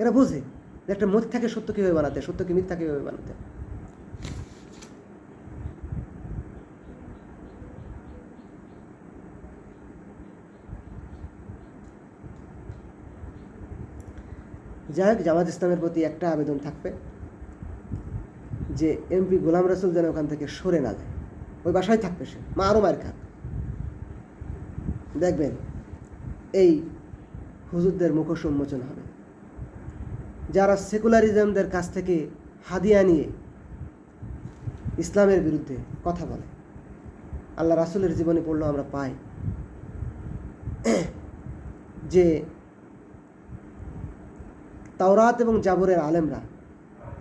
এরা বোঝে যে একটা মিথ্যাকে সত্য কীভাবে বানাতে, সত্যকে মিথ্যা কীভাবে বানাতে। যাই হোক, জামাত ইসলামের প্রতি একটা আবেদন থাকবে যে এমপি গোলাম রসুল যেন ওখান থেকে সরে না যায়, ওই বাসায় থাকবে, সে আরও মার খাক। দেখবেন এই হুজুরদের মুখোশ উন্মোচন হবে, যারা সেকুলারিজমদের কাছ থেকে হাদিয়া নিয়ে ইসলামের বিরুদ্ধে কথা বলে। আল্লাহ রাসূলের জীবনী পড়লেও আমরা পাই যে তাওরাত এবং জাবরের আলেমরা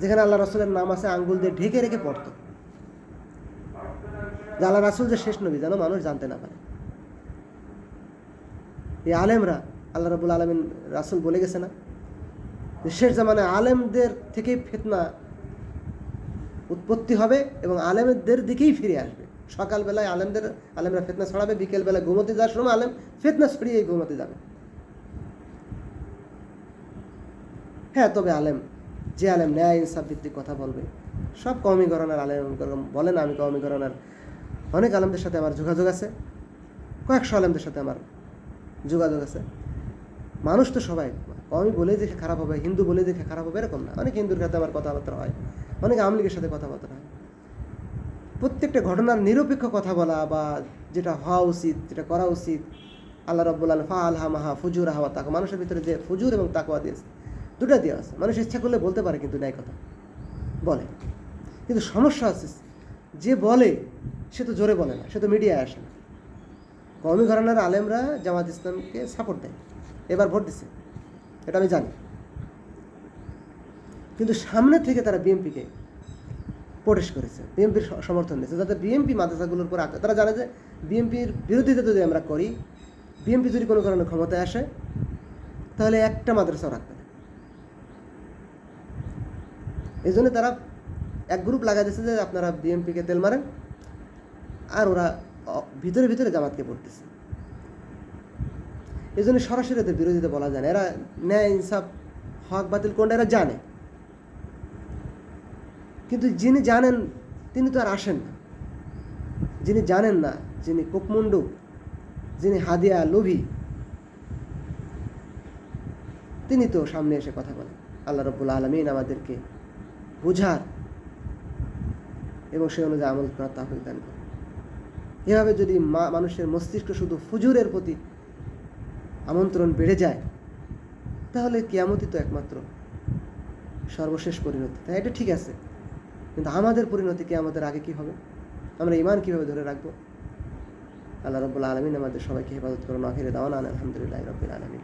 যেখানে আল্লাহ রাসূলের নাম আছে আঙ্গুল দিয়ে ঢেকে রেখে পড়তো, যে আল্লাহ রাসূল যে শেষ নবী যেন মানুষ জানতে না পারে। এই আলেমরা, আল্লাহ রাব্বুল আলামিন রাসূল বলে গেছে না যে শেষ জামানায় আলেমদের থেকেই ফিতনা উৎপত্তি হবে এবং আলেমদের দিকেই ফিরে আসবে। সকালবেলায় আলেমরা ফিতনা ছড়াবে, বিকেলবেলা ঘুমোতে যাওয়ার সময় আলেম ফিতনা ছড়িয়ে ঘুমোতে যাবে। হ্যাঁ, তবে যে আলেম ন্যায় ইনসাফ ভিত্তিক কথা বলবে, সব কওমি ঘরানার আলেম বলে না। আমি কওমি ঘরানার অনেক আলেমদের সাথে আমার যোগাযোগ আছে, কয়েকশো আলেমদের সাথে আমার যোগাযোগ আছে। মানুষ তো সবাই, কওমি বলে দেখে খারাপ হবে, হিন্দু বলে দেখে খারাপ হবে এরকম না। অনেক হিন্দুর সাথে আমার কথাবার্তা হয়, অনেক আওয়ামী লীগের সাথে কথাবার্তা হয়। প্রত্যেকটা ঘটনার নিরপেক্ষ কথা বলা বা যেটা হওয়া উচিত, যেটা করা উচিত, আল্লাহ রাব্বুল আলামিন ফাআলহামাহা ফুজুরাহা ওয়া তাকওয়া, মানুষের ভিতরে যে ফুজুর এবং তাকওয়া দিয়েছে, দুটা দেওয়া আছে। মানুষ ইচ্ছা করলে বলতে পারে, কিন্তু ন্যায় কথা বলে। কিন্তু সমস্যা আছে, যে বলে সে তো জোরে বলে না, সে তো মিডিয়ায় আসে না। কওমি ঘরানার আলেমরা জামাত ইসলামকে সাপোর্ট দেয়, এবার ভোট দিচ্ছে, এটা আমি জানি। কিন্তু সামনে থেকে তারা বিএনপিকে প্রোটেস্ট করেছে, বিএনপির সমর্থন দিয়েছে, যাতে বিএনপি মাদ্রাসাগুলোর উপর তারা জানে যে বিএনপির বিরোধিতা যদি আমরা করি, বিএনপি যদি কোনো কারণে ক্ষমতায় আসে, তাহলে একটা মাদ্রাসাও রাখবে না। এই জন্য তারা এক গ্রুপ লাগাই দিচ্ছে যে আপনারা বিএনপিকে তেল মারেন, আর ওরা ভিতরে ভিতরে জামাতকে পড়তেছে। এই জন্য সরাসরি এদের বিরোধিতা বলা যায় না। এরা ন্যায় ইনসাফ হক বাতিল কোনটা এরা জানে, কিন্তু যিনি জানেন তিনি তো আর আসেন না। যিনি জানেন না, যিনি কোকমুন্ডু, যিনি হাদিয়া লোভী, তিনি তো সামনে এসে কথা বলেন। আল্লাহ রাব্বুল আলামিন আমাদেরকে বুঝার এবং সেই অনুযায়ী আমল করার তাওফিক দান করেন। এভাবে যদি মানুষের মস্তিষ্ক শুধু ফুজুরের প্রতি আমন্ত্রণ বেড়ে যায়, তাহলে কিয়ামতই তো একমাত্র সর্বশেষ পরিণতি। তাই এটা ঠিক আছে, কিন্তু আমাদের পরিণতি কিয়ামতের আগে কি হবে? আমরা ঈমান কিভাবে ধরে রাখবো? আল্লাহ রাব্বুল আলামিন আমাদের সবাইকে হেফাজত করুন। আখিরে দাওয়ানা আলহামদুলিল্লাহি রাব্বিল আলামিন।